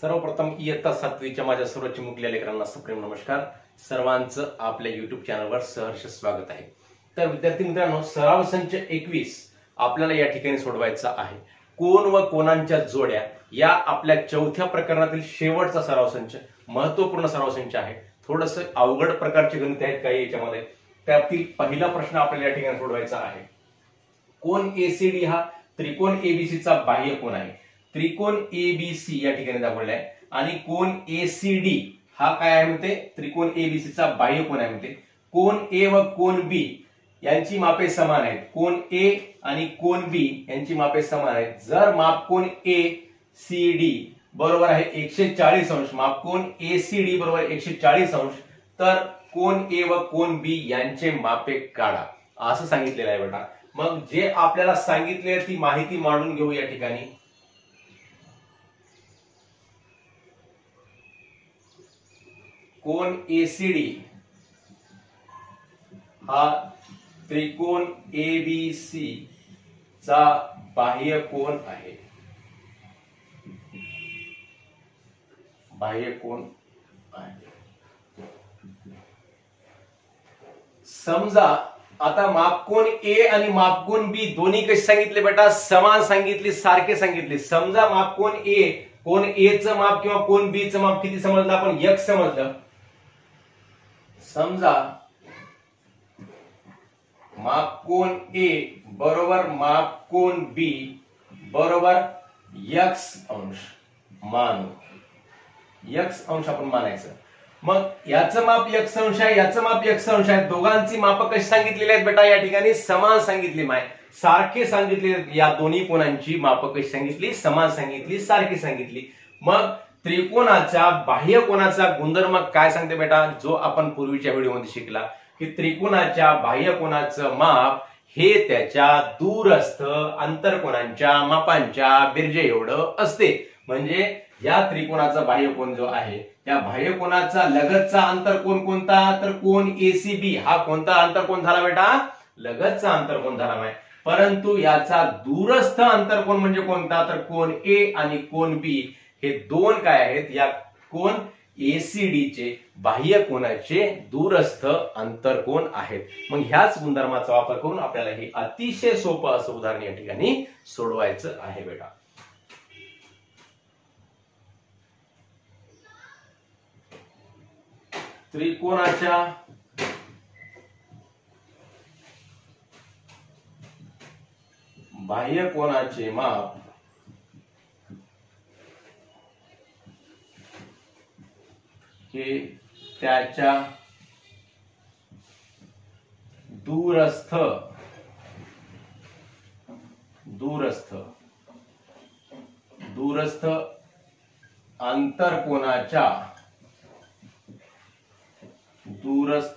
सर्वप्रथम इयत्ता 7वीच्या माझ्या सर्व चिमुकल्या लेकरांना सप्रेम नमस्कार. सर्वांचं आपल्या युट्यूब चॅनलवर सहर्ष स्वागत आहे. तर विद्यार्थी मित्रांनो, सराव संच 21 आपल्याला या ठिकाणी सोडवायचा आहे. कोण व कोणांच्या जोड्या या आपल्या चौथ्या प्रकरणातील शेवटचा सराव संच, महत्वपूर्ण सराव संच आहे. थोडंसं अवघड प्रकारचे गणित आहेत काही याच्यामध्ये. त्यातील पहिला प्रश्न आपल्याला या ठिकाणी सोडवायचा आहे. कोण एसीडी हा त्रिकोण एबीसीचा बाह्य कोण आहे. त्रिकोण एबीसी या ठिकाणी दाखवलेला आहे आणि कोण एसीडी हा काय आहे म्हणते, त्रिकोण एबीसीचा बाह्य कोण आहे म्हणते. कोण ए व कोण बी यांची मापे समान आहेत. कोण ए आणि कोण बी यांची मापे समान आहेत. जर मापकोन ए सी डी बरोबर आहे 140 अंश, मापकोन ए सी डी बरोबर 140 अंश, तर कोण ए व कोण बी यांचे मापे काढा असं सांगितलेलं आहे बेटा. मग जे आपल्याला सांगितले ती माहिती मांडून घेऊ या ठिकाणी. कोण एसीडी हा त्रिकोण एबीसी चा बाह्य कोण आहे. बाह्य कोण आहे. समजा आता मापकोन ए आणि मापकोन बी दोन्ही कसे सांगितले बेटा, समान सांगितले, सारखे सांगितले. समजा मापकोन ए, कोण ए चं माप किंवा कोण बी चं माप किती समजलं आपण, x समजलं. समजा मापकोन ए बरोबर मापकोन बी बरोबर x अंश मानू. x अंश आपण मानायचं. मग याचं माप x अंश आहे, याचं माप x अंश आहे. दोघांची माप कशी सांगितलेली आहेत बेटा, या ठिकाणी समान सांगितली, माय सारखे सांगितले. या दोन्ही कोणांची माप कशी सांगितली, समान सांगितली, सारखी सांगितली. मग त्रिकोणाच्या बाह्य कोणाचा गुणधर्म काय सांगते बेटा, जो आपण पूर्वीच्या व्हिडिओमध्ये शिकला की त्रिकोणाच्या बाह्य कोणाचं माप हे त्याच्या दूरस्थ अंतरकोनांच्या मापांच्या बेरजे एवढं असते. म्हणजे या त्रिकोणाचा बाह्य कोन जो आहे त्या बाह्य कोनाचा लगतचा अंतरकोन कोणता, तर कोन एसीबी हा कोणता अंतरकोन झाला बेटा, लगतचा अंतरकोन झाला माय. परंतु याचा दूरस्थ अंतरकोन म्हणजे कोणता, तर कोन ए आणि कोन बी हे दोन काय आहेत, या कोन एसीडी चे बाह्य कोनाचे दूरस्थ अंतरकोन आहेत. मग ह्याच गुणधर्माचा वापर करून आपल्याला हे अतिशय सोपं असं उदाहरण या ठिकाणी सोडवायचं आहे बेटा. त्रिकोणाच्या बाह्य कोनाचे माप हे त्याच्या दूरस्थ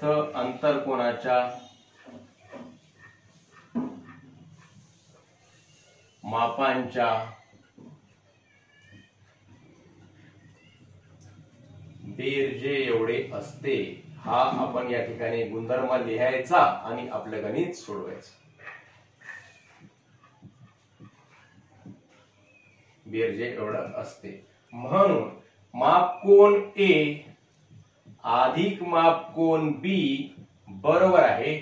अंतरकोनाच्या मापांच्या बेरजे एवढे असते. हा आपण या ठिकाणी गुणधर्म लिहायचा आणि आपलं गणित सोडवायचं. बेरजे एवढं असते म्हणून मापकोन ए अधिक मापकोन बी बरोबर आहे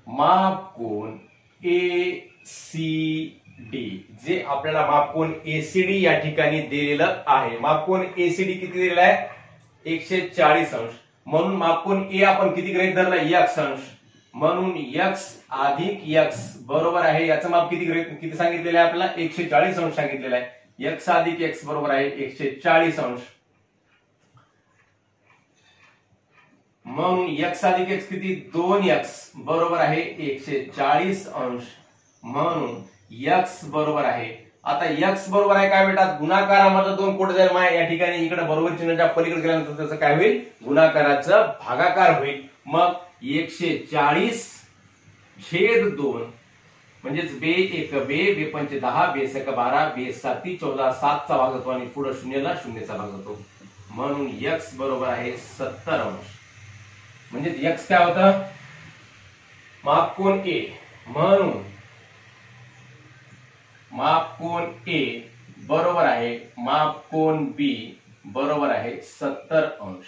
मापकोन ए सी डी. जे आपल्याला मापकोन एसीडी या ठिकाणी दिलेलं आहे. मापकोन एसीडी किती दिलेला आहे, 140 अंश. म्हणून मापकोन ए आपण किती गृहीत धरला, x अंश. म्हणून x अधिक x बरोबर आहे, याचं माप किती सांगितलेलं आहे आपल्याला, 140 अंश सांगितलेलं आहे. x अधिक x बरोबर आहे 140 अंश. म्हणून x अधिक x किती, 2x बरोबर आहे 140 अंश. म्हणून x बरोबर आहे, आता x बरोबर आहे काय बेटा, गुणाकारामध्ये 2 कोट जाईल माय. या ठिकाणी इकडे बरोबर चिन्हाच्या पलीकडे गेल्यानंतर त्याचं काय होईल, गुणाकाराचं भागाकार होईल. मग 140/2 म्हणजेच बे 1 बे 5 10 बे 6 12 बे 7 14 7 चा भाग जातो आणि पुढे शून्याला शून्याचा भाग जातो. म्हणून x बरोबर आहे 70 अंश. म्हणजे x काय होतं, मापकोन ए. म्हणून मापकोन ए बरोबर आहे माप कोन बी बरोबर आहे 70 अंश.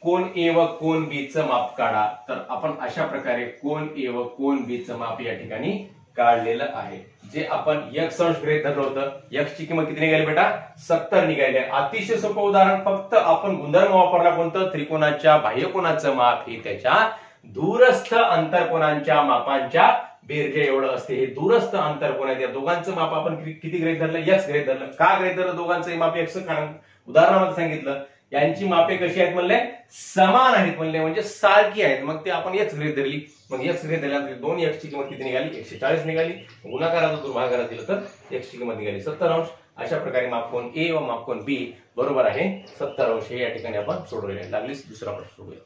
कोन ए व कोन बी चं माप काढा. तर आपण अशा प्रकारे कोन ए व कोन बी चं माप या ठिकाणी काढलेलं आहे. जे आपण x अंश गृहीत धरलं होतं, x ची किंमत किती निघाली बेटा 70 निघाली. अतिशय सोपं उदाहरण. फक्त आपण गुणधर्म वापरला कोणतं, त्रिकोणाच्या बाह्यकोनाचं माप हे त्याच्या दूरस्थ अंतरकोनांच्या मापांच्या बेरजे एवढं असते. हे दूरस्थ अंतरकोन आहे, या दोघांचं माप आपण किती गृहीत धरलं, x गृहीत धरलं. का गृहीत धरलं दोघांचं माप x? कारण उदाहरणामध्ये सांगितलं यांची मापे कशी आहेत म्हणले, समान आहेत म्हणले, म्हणजे सारखी आहेत. मग ते आपण x गृहीत धरली. मग x गृहीत धरल्यानंतर 2x ची किंमत किती निघाली 140 निघाली. गुणाकारातून भागाकारात दिलं तर x ची किंमत निघाली 70 अंश. अशा प्रकारे माप कोन ए व माप कोन बी बरोबर आहे 70 अंश. हे या ठिकाणी आपण सोडवले. लागलीच दुसरा प्रश्न सोडूया.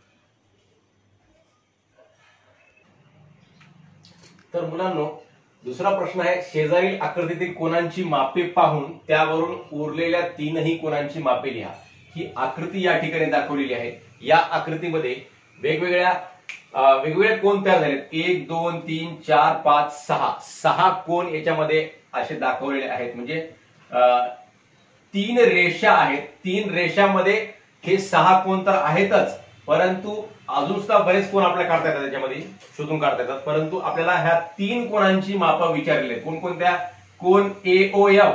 तर मुलांनो दुसरा प्रश्न आहे, शेजारील आकृतीतील कोणांची मापे पाहून त्यावरून उरलेल्या तीनही कोणांची मापे लिहा. ही आकृती या ठिकाणी दाखवलेली आहे. या आकृतीमध्ये वेगवेगळे कोण तयार झालेत. 1 2 3 4 5 6 कोण याच्यामध्ये असे दाखवलेले आहेत. म्हणजे 3 रेषा आहेत. 3 रेषामध्ये हे 6 कोण तर आहेतच, परंतु अजून सुद्धा बरेच कोण आपल्याला काढता येतात, त्याच्यामध्ये शोधून काढता येतात. परंतु आपल्याला ह्या 3 कोणांची मापं विचारलेली आहेत. कोणकोणत्या, कोण एओएफ,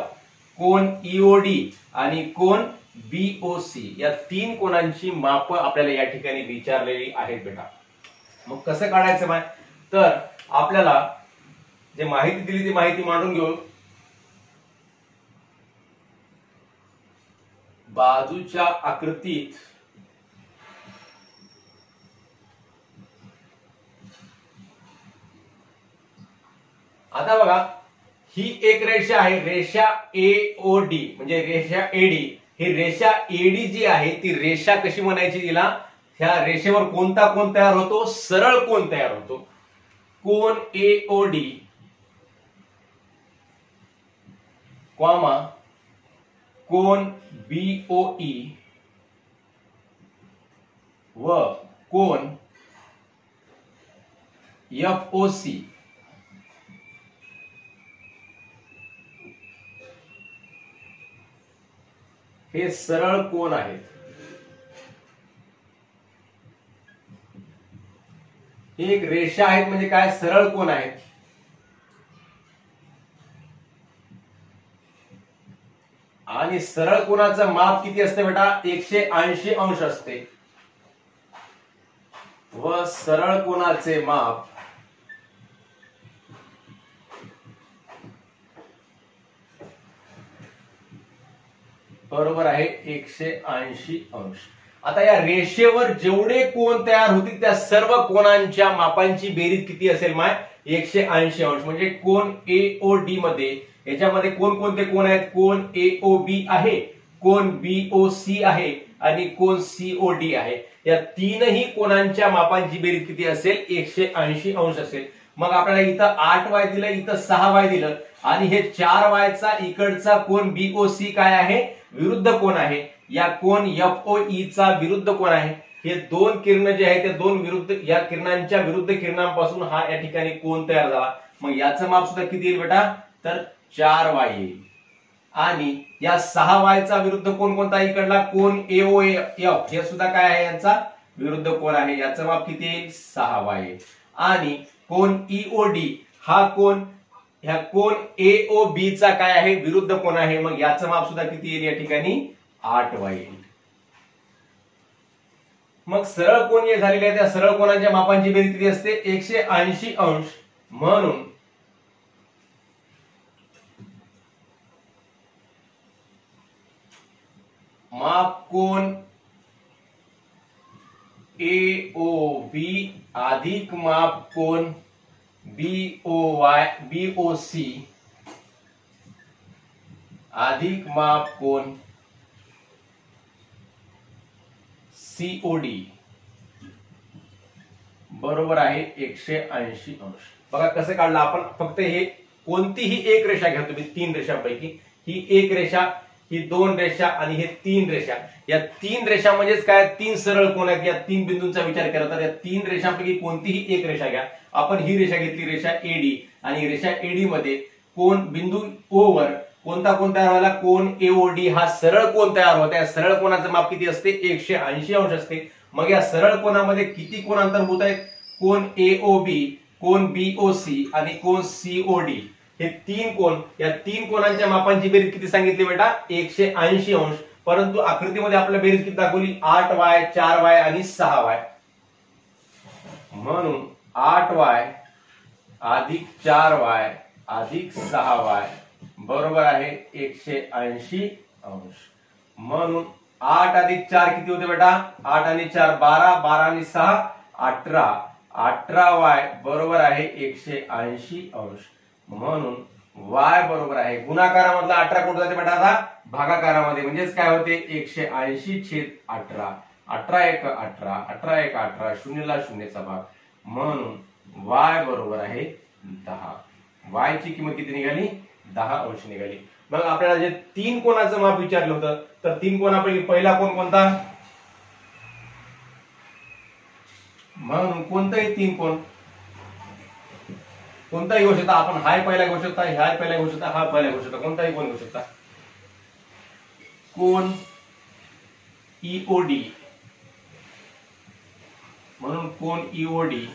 कोण ईओडी आणि कोण बीओसी. या 3 कोणांची मापं आपल्याला या ठिकाणी विचारलेली आहेत बेटा. मग कसं काढायचं माय, तर आपल्याला जे माहिती दिली ती माहिती मांडून घेऊ. बाजूच्या आकृतीत आता बघा ही एक रेषा आहे, रेषा एओडी म्हणजे रेषा एडी. ही रेषा एडी जी आहे ती रेषा कशी म्हणायची तिला, ह्या रेषेवर कोणता कोण तयार होतो, सरळ कोण तयार होतो. कोण एओडी कॉमा कोण बीओई व कोण एफओसी हे सरळ कोण आहेत. ही एक रेषा आहेत म्हणजे काय, सरळ कोण आहेत. आणि सरळ कोणाचं माप किती असते बेटा 180 अंश असते. व सरळ कोणाचे माप बरोबर आहे 180 अंश. आता या रेषेवर जेवढे कोण तयार होतील त्या सर्व कोणांच्या मापांची बेरीज किती असेल माय 180 अंश. म्हणजे कोण एओडी मध्ये याच्यामध्ये कोणकोणते कोण आहेत, कोण एओबी आहे, कोण बीओसी आहे आणि कोण सीओडी आहे. या तीनही कोणांच्या मापांची बेरीज किती असेल 180 अंश असेल. मग आपल्याला इथं 8y दिलं, इथं 6y दिलं आणि हे 4y चा इकडचा कोण बीओसी काय आहे, विरुद्ध कोण आहे. या कोण एफओई चा विरुद्ध कोण आहे. हे 2 किरण जे आहेत ते 2 विरुद्ध या किरणांच्या विरुद्ध किरणांपासून हा या ठिकाणी कोण तयार झाला. मग याचं माप सुद्धा किती येईल बेटा, तर 4y येईल. आणि या 6y चा विरुद्ध कोण कोणता, इकडला कोण एओएफ हे सुद्धा काय आहे, यांचा विरुद्ध कोण आहे. याचं माप किती येईल 6y येईल. आणि कोण ईओडी हा कोण, ह्या कोण एओबी चा काय आहे, विरुद्ध कोण आहे. मग याचं माप सुद्धा किती येईल या ठिकाणी 8y येईल. मग सरळ कोण हे झालेले आहे, त्या सरळ कोणांच्या मापांची बेरीज किती असते 180 अंश. म्हणून माप कोण एओबी अधिक माप कोण बीओसी अधिक माप कोण सीओडी बरोबर आहे 180 अंश. बघा कसं काढलं आपण. फक्त हे कोणतीही एक रेषा घ्या तुम्ही 3 रेषांपैकी. ही एक रेषा, ही 2 रेषा आणि हे 3 रेषा. या 3 रेषा म्हणजेच काय, 3 सरळ कोण आहेत. या 3 बिंदूंचा विचार केला तर या 3 रेषांपैकी कोणतीही एक रेषा घ्या. आपण ही रेषा घेतली रेषा एडी आणि रेषा एडी मध्ये कोण बिंदू ओ वर कोणता कोण तयार व्हायला? कोन एओडी हा सरळ कोन तयार होता. या सरळ कोणाचं माप किती असते? 180 अंश असते. मग या सरळ कोनामध्ये किती कोन अंतर्भूत आहेत? कोन एओबी, कोन बीओसी आणि कोन सीओडी हे तीन कोन. या तीन कोनांच्या मापांची बेरीज किती सांगितली बेटा? 180 अंश. परंतु आकृतीमध्ये आपल्या बेरीज किती दाखवली? 8y, 4y आणि 6y. म्हणून 8y अधिक 4y अधिक 6y बरोबर आहे 180 अंश. म्हणून 8 अधिक 4 किती होते बेटा? 8 आणि 4 12, 12 आणि 6 18, 18y बरोबर आहे 180 अंश. म्हणून y बरोबर आहे गुणाकारामधला 18 कुठे जाते बेटा? आता भागाकारामध्ये. म्हणजेच काय होते? 180/18. 18 एक 18, 18 एक 18, शून्यला शून्यचा भाग. म्हणून y बरोबर आहे 10. y ची किंमत किती निघाली? 10 अंश निघाली. मग आपल्याला जे तीन कोणाचं माप विचारलं होतं तर तीन कोणापैकी पहिला कोण कोणता? म्हणून कोणताही तीन कोण कोणताही घेऊ शकता आपण. हाय पहिला घेऊ शकता, ह्या पहिला घेऊ शकता, हा पहिला घेऊ शकता, कोणताही कोण घेऊ शकता. कोन ईओडी म्हणून कोन ईओडी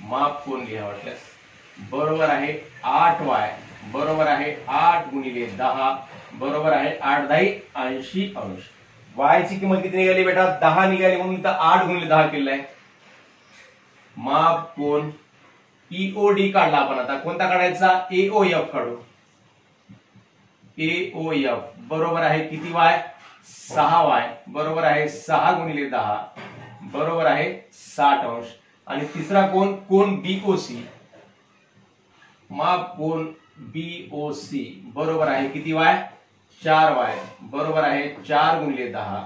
माप कोण लिहा वाटल्यास बरोबर आहे 8y बरोबर आहे 8 गुणिले 10 बरोबर आहे 8×10 80 अंश. y ची किंमत किती निघाली बेटा? 10 निघाली. म्हणून इथं 8 गुणिले 10 केलंय. माप कोण ईओडी काढला आपण. आता कोणता काढायचा? एओएफ काढू. एओएफ बरोबर आहे किती? y 6y बरोबर आहे 6 गुणिले 10 बरोबर आहे 60 अंश. आणि तिसरा कोण? कोन बीओसी. माप कोन बीओसी बरोबर आहे किती? y 4y बरोबर आहे 4 गुणिले 10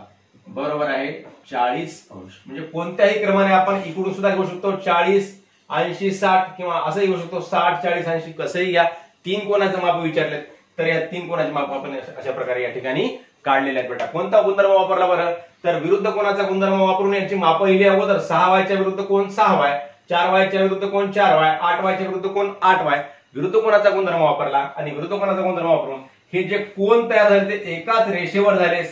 बरोबर आहे 40 अंश. म्हणजे कोणत्याही क्रमाने आपण इकडून सुद्धा घेऊ शकतो 40, 80, 60 किंवा असंही घेऊ शकतो 60, 40, 80 कसंही घ्या. तीन कोणाचं माप विचारले तर या तीन कोणाचे माप आपण अशा प्रकारे या ठिकाणी काढलेले आहेत बेटा. कोणता गुणधर्म वापरला बरं? तर विरुद्ध कोणाचा गुणधर्म वापरून यांची माप लिहिली अगोदर. 6y च्या विरुद्ध कोण? 6y, 4y च्या विरुद्ध कोण? 4y, 8y च्या विरुद्ध कोण? 8y. विरुद्ध कोणाचा गुणधर्म वापरला आणि विरुद्ध कोणाचा गुणधर्म वापरून हे जे कोन तयार झाले ते एकाच रेषेवर झाले.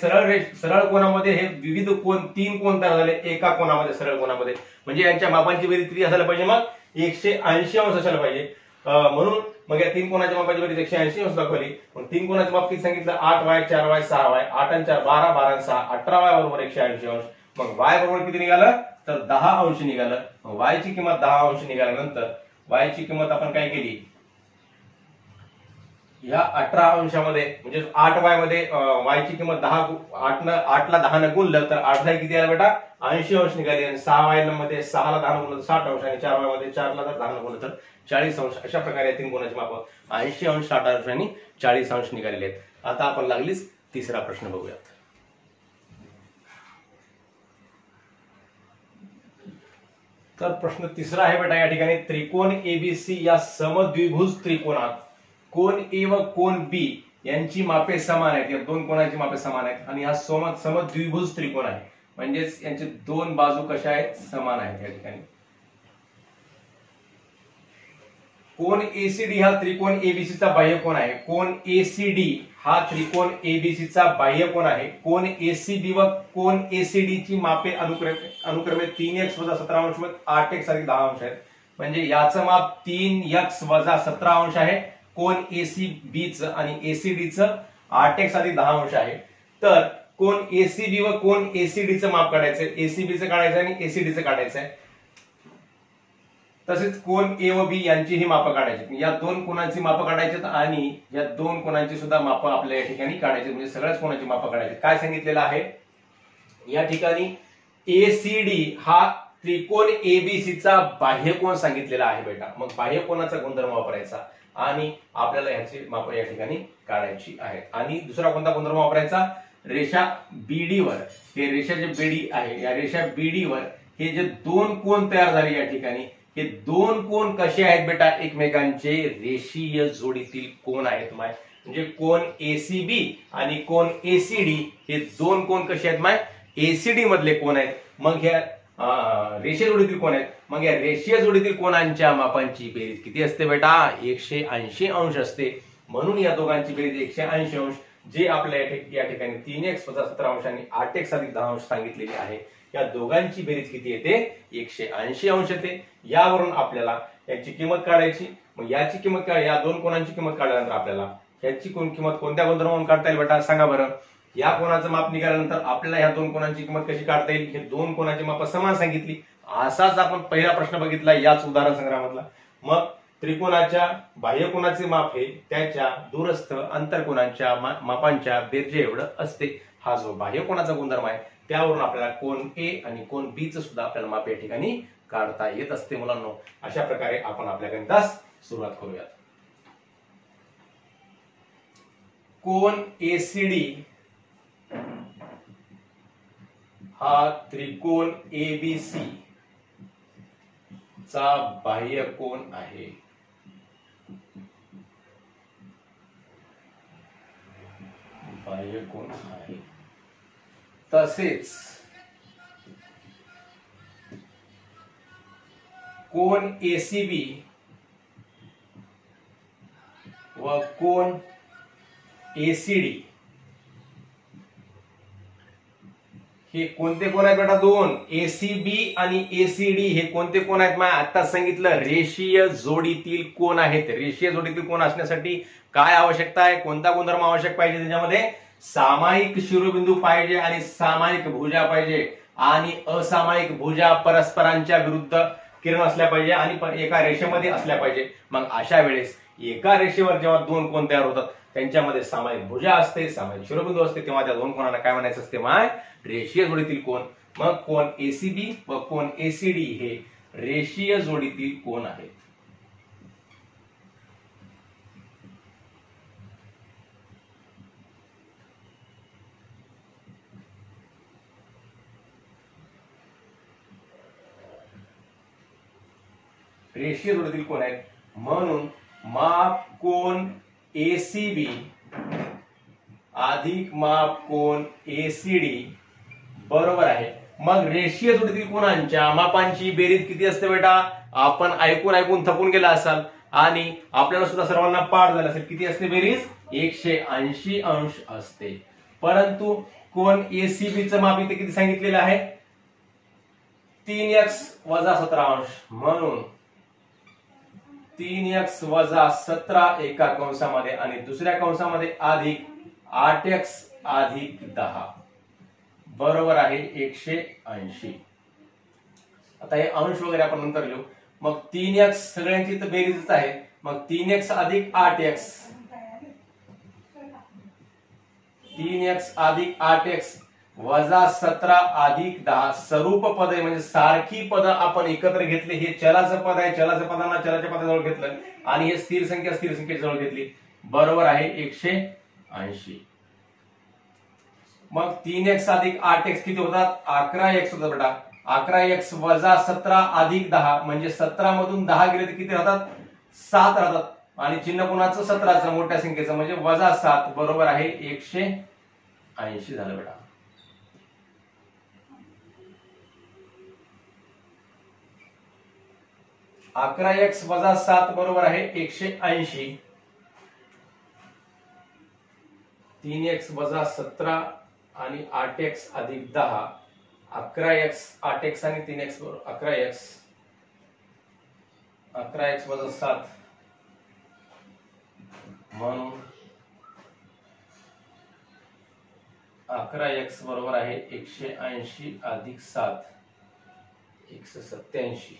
सरळ कोणामध्ये हे विविध कोन तीन कोन तयार झाले एका कोणामध्ये, सरळ कोणामध्ये. म्हणजे यांच्या मापांची बेरीज किती असायला पाहिजे? मग 180 अंश असायला पाहिजे. म्हणून मग या तीन कोणाच्या मापाची बेरीज 180 अंश दाखवली. मग तीन कोणाच्या माप किती सांगितलं? 8y, 4y, 6y. 8 आणि 4 12, 12 आणि 6 18y बरोबर 180 अंश. मग y बरोबर किती निघालं? तर 10 अंश निघालं. मग y ची किंमत 10 अंश निघाल्यानंतर y ची किंमत आपण काय केली? या 18 अंशामध्ये म्हणजे 8y मध्ये y ची किंमत 10, 8 ला 10 ने गुणलं तर 8 ला किती आला बेटा? 80 अंश निघाली. आणि 6y मध्ये 6 ला 10 ने गुणलं तर 60 अंश आणि 4y मध्ये 4 ला 10 ने गुणलं तर 40 अंश. अशा प्रकारे तीन कोणाचे माप 80 अंश, 60 अंश आणि 40 अंश निघालेले आहेत. आता आपण लागलीच तिसरा प्रश्न बघूयात. तर प्रश्न तिसरा आहे बेटा या ठिकाणी. त्रिकोण एबीसी या समद्विभुज त्रिकोणात कोन ए व कोन बी यांची मापे समान आहेत. या दोन कोणाची मापे समान आहेत आणि हा समद्विभुज त्रिकोण आहे. म्हणजेच यांचे दोन बाजू कशा आहेत? समान आहेत. या ठिकाणी कोन एसीडी हा त्रिकोण एबीसीचा बाह्यकोन आहे. कोन एसीडी हा त्रिकोण एबीसीचा बाह्यकोन आहे. कोन एसीबी व कोन एसीडी ची मापे अनुक्रमे 3x - 17 अंश व 8x अधिक 10 अंश आहेत. म्हणजे याचं माप 3x - 17 अंश आहे. कोन एसीबीचं आणि एसीडीचं 8x अधिक 10 अंश आहे. तर कोन एसीबी व कोन एसीडीचं माप काढायचं. एसीबीचं काढायचं आणि एसीडीचं काढायचं आहे. तसेच कोन ए व बी यांचीही मापं काढायची. या दोन कोणांची मापं काढायची आणि या दोन कोणांची सुद्धा मापं आपल्या या ठिकाणी काढायची. म्हणजे सगळ्याच कोणाची मापं काढायची. काय सांगितलेलं आहे या ठिकाणी? एसीडी हा त्रिकोण एबीसीचा बाह्यकोन सांगितलेला आहे बेटा. मग बाह्यकोनाचा गुणधर्म वापरायचा आणि आपल्याला ह्याची मापं या ठिकाणी काढायची आहेत. आणि दुसरा कोणता गुणधर्म वापरायचा? रेषा बीडी वर, हे रेषा जे बीडी आहे या रेषा बीडी वर हे जे दोन कोन तयार झाले या ठिकाणी, हे दोन कोन कसे आहेत बेटा? एकमेकांचे रेषीय जोडीतील कोन आहेत माय. म्हणजे कोन एसीबी आणि कोन एसीडी हे दोन कोन कसे आहेत माय? एसीडी मधले कोन आहेत. मग ह्या रेषीय जोडीतील कोण आहेत. मग या रेषीय जोडीतील कोणांच्या मापांची बेरीज किती असते बेटा? 180 अंश असते. म्हणून या दोघांची बेरीज 180 अंश, जे आपल्या या ठिकाणी 3x + 17 अंश आणि 8x + 10 अंश सांगितलेली आहे. या दोघांची बेरीज किती येते? 180 अंश येते. यावरून आपल्याला याची किंमत काढायची. मग याची किंमत काय? या दोन कोणांची किंमत काढल्यानंतर आपल्याला याची किंमत कोणत्या गुणधर्मावरून काढता येईल बेटा? सांगा बरं. या कोणाचं माप निघाल्यानंतर आपल्याला ह्या दोन कोणांची किंमत कशी काढता येईल? हे दोन कोणाची माप समान सांगितली. असाच आपण पहिला प्रश्न बघितला याच उदाहरण संग्रहामधला. मग त्रिकोणाच्या बाह्यकोनाचे माप हे त्याच्या दूरस्थ अंतरकोनांच्या मापांच्या बेरजे एवढं असते. हा जो बाह्यकोनाचा गुणधर्म आहे त्यावरून आपल्याला कोन ए आणि कोन बी चं सुद्धा आपल्याला माप या ठिकाणी काढता येत असते मुलांनो. अशा प्रकारे आपण आपल्या गणितास सुरुवात करूयात. कोन एसीडी हा त्रिकोण एबीसी चा बाह्य कोन आहे. बाह्य कोन आहे. तसेच कोन एसीबी व कोन एसीडी हे कोणते कोण आहेत बेटा? दोन. एसीबी आणि एसीडी हे कोणते कोण आहेत? मी आता सांगितलं रेषीय जोडीतील कोण आहेत. रेषीय जोडीतील कोण असण्यासाठी काय आवश्यकता आहे? कोणता गुणधर्म आवश्यक पाहिजे? त्याच्यामध्ये सामायिक शिरोबिंदू पाहिजे आणि सामायिक भुजा पाहिजे आणि असामायिक भुजा परस्परांच्या विरुद्ध किरण असल्या पाहिजे आणि एका रेषेमध्ये असल्या पाहिजे. मग अशा वेळेस एका रेषेवर जेव्हा दोन कोण तयार होतात त्यांच्यामध्ये सामायिक भुजा असते, सामायिक शिरोबिंदू असते, तेव्हा त्या दोन कोणांना काय म्हणायचं असते? रेषीय जोडीतील कोण. मग कोन एसीबी व कोन एसीडी हे रेषीय जोडीतील कोण आहेत. रेषीय जोडीतील कोण आहेत म्हणून माप कोन एसीबी अधिक माप कोन एसीडी बरोबर आहे. मग रेषीय जोडीतील कोणांच्या मापांची बेरीज किती असते बेटा? आपण ऐकून थकून गेला असाल आणि आपल्याला सुद्धा सर्वांना पाठ झाला असेल. किती असते बेरीज? 180 अंश असते. परंतु कोन एसीबी चं माप इथे किती सांगितलेलं आहे? 3x - 17 अंश. म्हणून 3x - 17 एका कंसामध्ये आणि दुसऱ्या कंसामध्ये अधिक 8x + 10 बरोबर आहे 180. आता हे अंश वगैरे आपण नंतर लिहू. मग 3x सगळ्यांची तर बेरीजच आहे. मग 3x + 8x 3x + 8x - 17 + 10 स्वरूप पद आहे म्हणजे सारखी पद आपण एकत्र घेतले. हे चलाचं पद आहे, चलाच्या पदांना चलाच्या पदाजवळ घेतलं आणि हे स्थिर संख्या स्थिर संख्येच्या जवळ घेतली. बरोबर आहे 180. मग 3x + 8x किती होतात? 11x होतात बेटा. 11x - 17 + 10 म्हणजे 17 मधून 10 गेले तर किती राहतात? 7 राहतात. आणि चिन्ह कोणाचं? 17चं मोठ्या संख्येचं म्हणजे -7 बरोबर आहे 180 झालं बेटा. (11x - 7 बरोबर आहे 180. 3x - 17 आणि 8x + 10 11x 8x आणि 3x बरोबर 11x 11x - 7 म्हणून 11x बरोबर आहे 180 + 7 187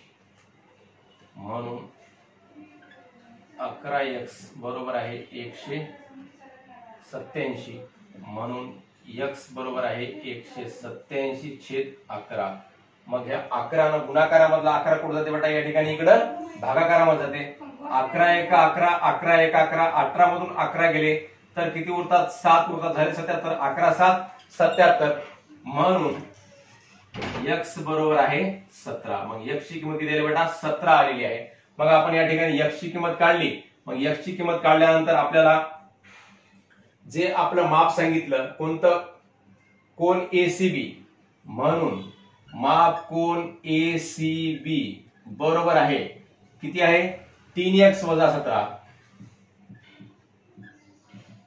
म्हणून 11x बरोबर आहे 187 म्हणून x बरोबर आहे 187/11. मग ह्या 11 गुणाकारामधला 11 कुठे जाते बेटा? या ठिकाणी इकडं भागाकारामध्ये जाते. 11 × 11 11 × 11 18 मधून 11 गेले तर किती उरतात? 7 उरतात. झाले 77. 11 × 7 77 म्हणून x बरोबर आहे 17. मग x ची किंमत किती आली बेटा? 17 आलेली आहे. मग आपण या ठिकाणी x ची किंमत काढली. मग x ची किंमत काढल्यानंतर आपल्याला जे आपलं माप सांगितलं कोणतं? कोन एसीबी म्हणून माप कोन ACB बरोबर आहे किती आहे 3x वजा 17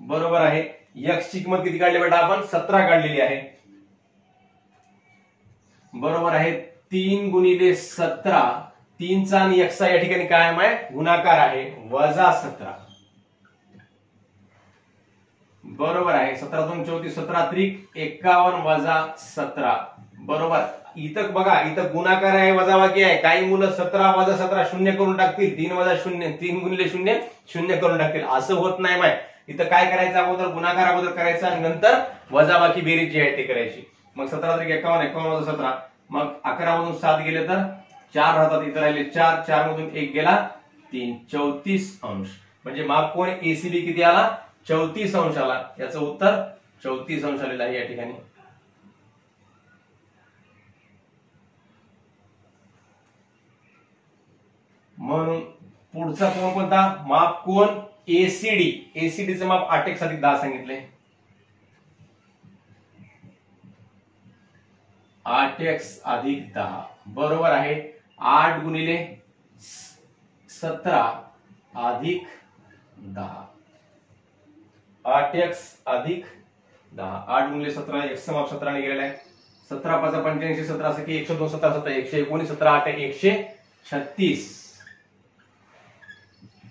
बरोबर आहे x ची किंमत किती काढली बेटा आपण 17 काढलेली आहे बरोबर आहे 3 गुणिले 17 3 चा आणि x चा या ठिकाणी काय आहे गुणाकार आहे वजा 17 बरोबर आहे 17 2 34 17 त्रिक 51 वजा 17 बरोबर इथं बघा इथं गुणाकार आहे वजाबाकी आहे काही मुलं 17 वजा 17 शून्य करून टाकतील 3 वजा 0 3 गुणिले 0 शून्य करून टाकतील असं होत नाही माय इथं काय करायचं अगोदर गुणाकार अगोदर करायचा आणि नंतर वजाबाकी बेरीज जी आहे ते करायची मग 17 त्रिक 51 51 वजा 17 मग 11 मधून 7 गेले तर 4 राहतात इथं राहिले 4 4 मधून 1 गेला 3 34 अंश म्हणजे माप कोन ACB किती आला 34 अंश आला याचं उत्तर 34 अंश आलेलं आहे या ठिकाणी म्हणून पुढचा कोण कोणता माप कोन ACD चं माप 8x अधिक 10 सांगितले 8x अधिक 10 बरोबर आहे 8 गुणिले 17 अधिक 10 8x अधिक 10 8 गुणिले 17 x चं माप 17 ने गेलेला आहे 17 5 85 17 असं की 102 17 17 119 17 8 136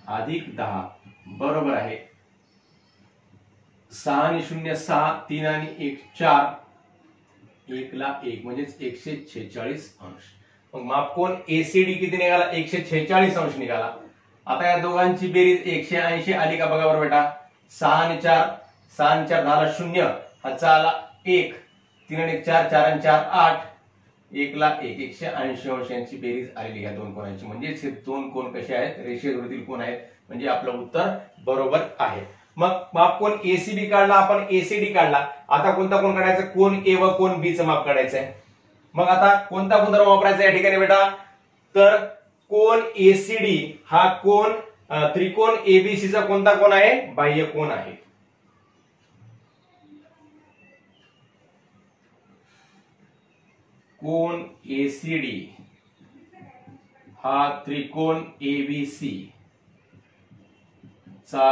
अधिक 10 बरोबर आहे 6 आणि 0 6 3 आणि 1 4 1 ला 1 म्हणजे 146 अंश मग माप कोन ACD किती निघाला 146 अंश निघाला आता या दोघांची बेरीज 180 आली का बघा बरं बेटा 6 आणि 4 6 आणि 4 झाला 0 हा आला 1 3 आणि 4 4 आणि 4 8 1 ला 1 180 अंशांची बेरीज आलेली या दोन कोणांची म्हणजे हे दोन कोण कसे आहेत रेषीय जोडीतील कोण आहेत म्हणजे आपलं उत्तर बरोबर आहे मग माप कोन ACB काढला आपण ACD काढला आता कोणता कोण काढायचा कोन A व कोन B चं माप काढायचं आहे मग आता कोणता गुणधर्म वापरायचा या ठिकाणी बेटा तर कोन ACD हा कोन त्रिकोण ABC चा कोणता कोण आहे बाह्य कोन आहे कोन ACD हा त्रिकोण ABC चा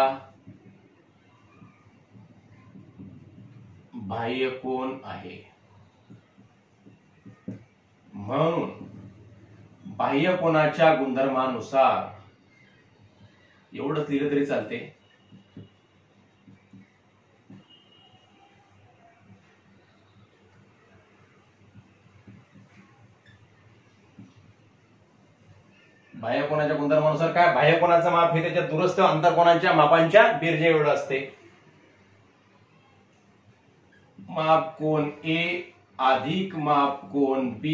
बाह्य कोन आहे म्हणून बाह्य कोनाच्या गुणधर्मानुसार एवढंच लिहिलं तरी चालते बाह्य कोनाच्या गुणधर्मानुसार काय बाह्य कोनाचं माप हे त्याच्या दूरस्थ अंतरकोनांच्या मापांच्या बेरजे एवढं असते माप कोन A अधिक माप कोन B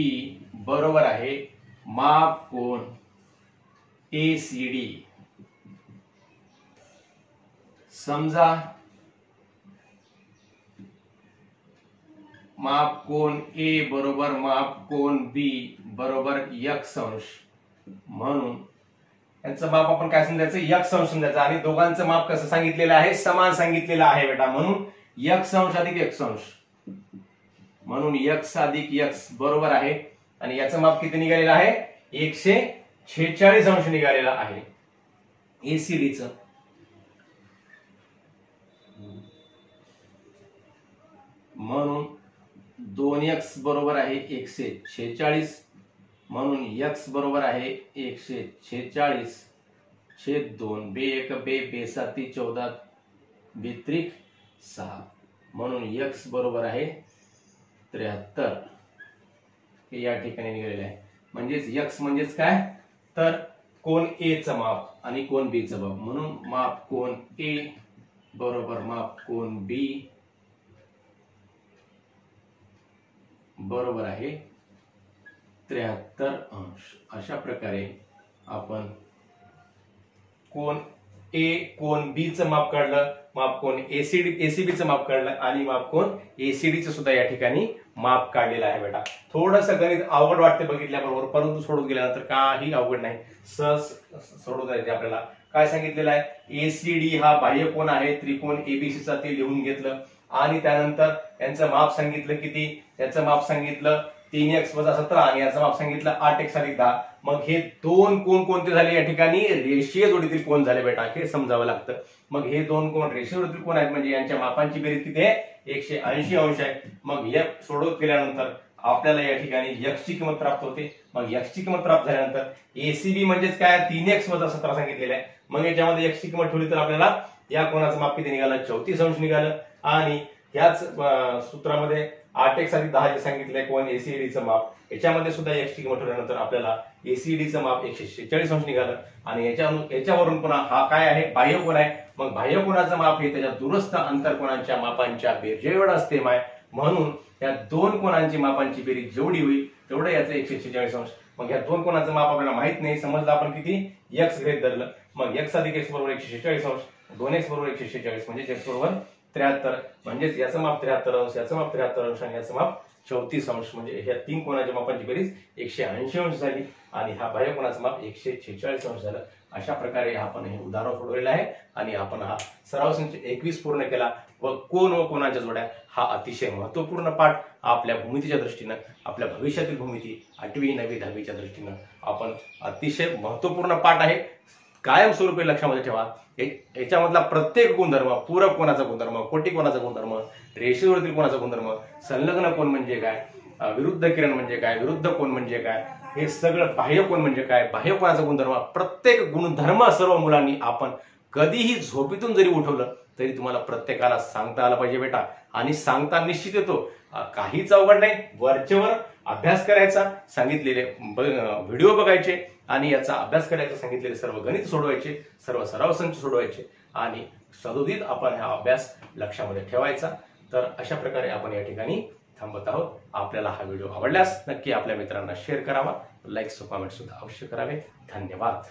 बरोबर आहे माप कोन ACD समजा माप कोन A बरोबर माप कोन B बरोबर x अंश म्हणून यांचं माप आपण काय समजायचं x अंश समजायचं आणि दोघांचं माप कसं सांगितलेलं आहे समान सांगितलेलं आहे बेटा म्हणून x अंश अधिक x अंश म्हणून x अधिक x बरोबर आहे आणि याचं माप किती निघालेलं आहे 146 अंश निघालेला आहे ACD चं म्हणून 2x बरोबर आहे 146 म्हणून x बरोबर आहे 146 छेद 2 बे1 बे 7 14 बेत्रिक 6 म्हणून x बरोबर आहे 73 हे या ठिकाणी निघालेले आहे म्हणजेच x म्हणजेच काय तर कोन A चं माप आणि कोन B चं माप म्हणून माप कोन A बरोबर माप कोन B बरोबर आहे 73 अंश अशा प्रकारे आपण कोन A कोन B चं माप काढलं माप कोन ACB चं माप काढलं आणि माप कोन ACD चं सुद्धा या ठिकाणी माप काढलेलं आहे बेटा थोडंसं गणित अवघड वाटते बघितल्याबरोबर परंतु सोडून गेल्यानंतर काही अवघड नाही सहज सोडवता येते आपल्याला काय सांगितलेलं आहे ACD हा बाह्य कोन आहे त्रिकोण ABC चा ते लिहून घेतलं आणि त्यानंतर यांचं माप सांगितलं किती याचं माप सांगितलं 3x वजा 17 आणि याचं माप सांगितलं 8x अधिक 10. मग हे दोन कोण कोणते झाले या ठिकाणी? रेषीय जोडीतील कोण झाले बेटा, हे समजावं लागतं. मग हे दोन कोण रेषीय जोडीतील कोण आहेत म्हणजे यांच्या मापांची बेरीज किती आहे? 180 अंश आहे. मग हे सोडवत केल्यानंतर आपल्याला या ठिकाणी x ची किंमत प्राप्त होते. मग x ची किंमत प्राप्त झाल्यानंतर एसीबी म्हणजेच काय? 3x वजा 17 सांगितलेलं आहे. मग याच्यामध्ये x ची किंमत ठेवली तर आपल्याला या कोणाचं माप किती निघालं? 34 अंश निघालं. आणि याच सूत्रामध्ये 8x अधिक 10 जे सांगितलंय कोण एसीडीचं माप, याच्यामध्ये सुद्धा x ची किंमत ठेवल्यानंतर आपल्याला एसीडीचं माप 146 अंश निघालं. आणि याच्यावरून पुन्हा हा काय आहे? बाह्य कोण आहे. मग बाह्य कोणाचं माप हे त्याच्या दूरस्थ अंतरकोनांच्या मापांच्या बेरजेएवढं असते माय. म्हणून या दोन कोणांची मापांची बेरीज जेवढी होईल तेवढं याचं 146 अंश. मग या दोन कोणाचं माप आपल्याला माहित नाही, समजलं आपण किती? x गृहीत धरलं. मग x अधिक x बरोबर 146 अंश, 2x बरोबर 146 म्हणजे x बरोबर 73. म्हणजेच याचं माप 73 अंश, याचं माप 73 अंश आणि याचं माप 34 अंश. म्हणजे ह्या तीन कोणाच्या मापांची बेरीज 180 अंश झाली आणि हा बाह्य कोणाचं माप 146 अंश झालं. अशा प्रकारे आपण हे उदाहरण सोडवलेलं आहे आणि आपण हा सराव संच 21 पूर्ण केला. व कोण व कोणाच्या जोड्या हा अतिशय महत्वपूर्ण पाठ आपल्या भूमितीच्या दृष्टीनं, आपल्या भविष्यातील भूमिती 8वी 9वी 10वीच्या दृष्टीनं आपण अतिशय महत्वपूर्ण पाठ आहे. कायमस्वरूपी लक्षामध्ये ठेवा. याच्यामधला प्रत्येक गुणधर्म, पूरक कोणाचा गुणधर्म, कोटी कोणाचा गुणधर्म, रेषेवरील कोणाचा गुणधर्म, संलग्न कोण म्हणजे काय, विरुद्ध किरण म्हणजे काय, विरुद्ध कोण म्हणजे काय, हे सगळं बाह्य कोण म्हणजे काय, बाह्य कोणाचा गुणधर्म, प्रत्येक गुणधर्म सर्व मुलांनी आपण कधीही झोपेतून जरी उठवलं तरी तुम्हाला प्रत्येकाला सांगता आलं पाहिजे बेटा. आणि सांगता निश्चित येतो, काहीच अवघड नाही. वरचेवर अभ्यास करायचा, सांगितलेले व्हिडिओ बघायचे आणि याचा अभ्यास करायचा, सांगितलेले सर्व गणित सोडवायचे, सर्व सराव संच सोडवायचे आणि सदोदित आपण हा अभ्यास लक्षामध्ये ठेवायचा. तर अशा प्रकारे आपण या ठिकाणी थांबत आहोत. आपल्याला हा व्हिडिओ आवडल्यास नक्की आपल्या मित्रांना शेअर करावा, लाईक कमेंट सुद्धा अवश्य करावे. धन्यवाद.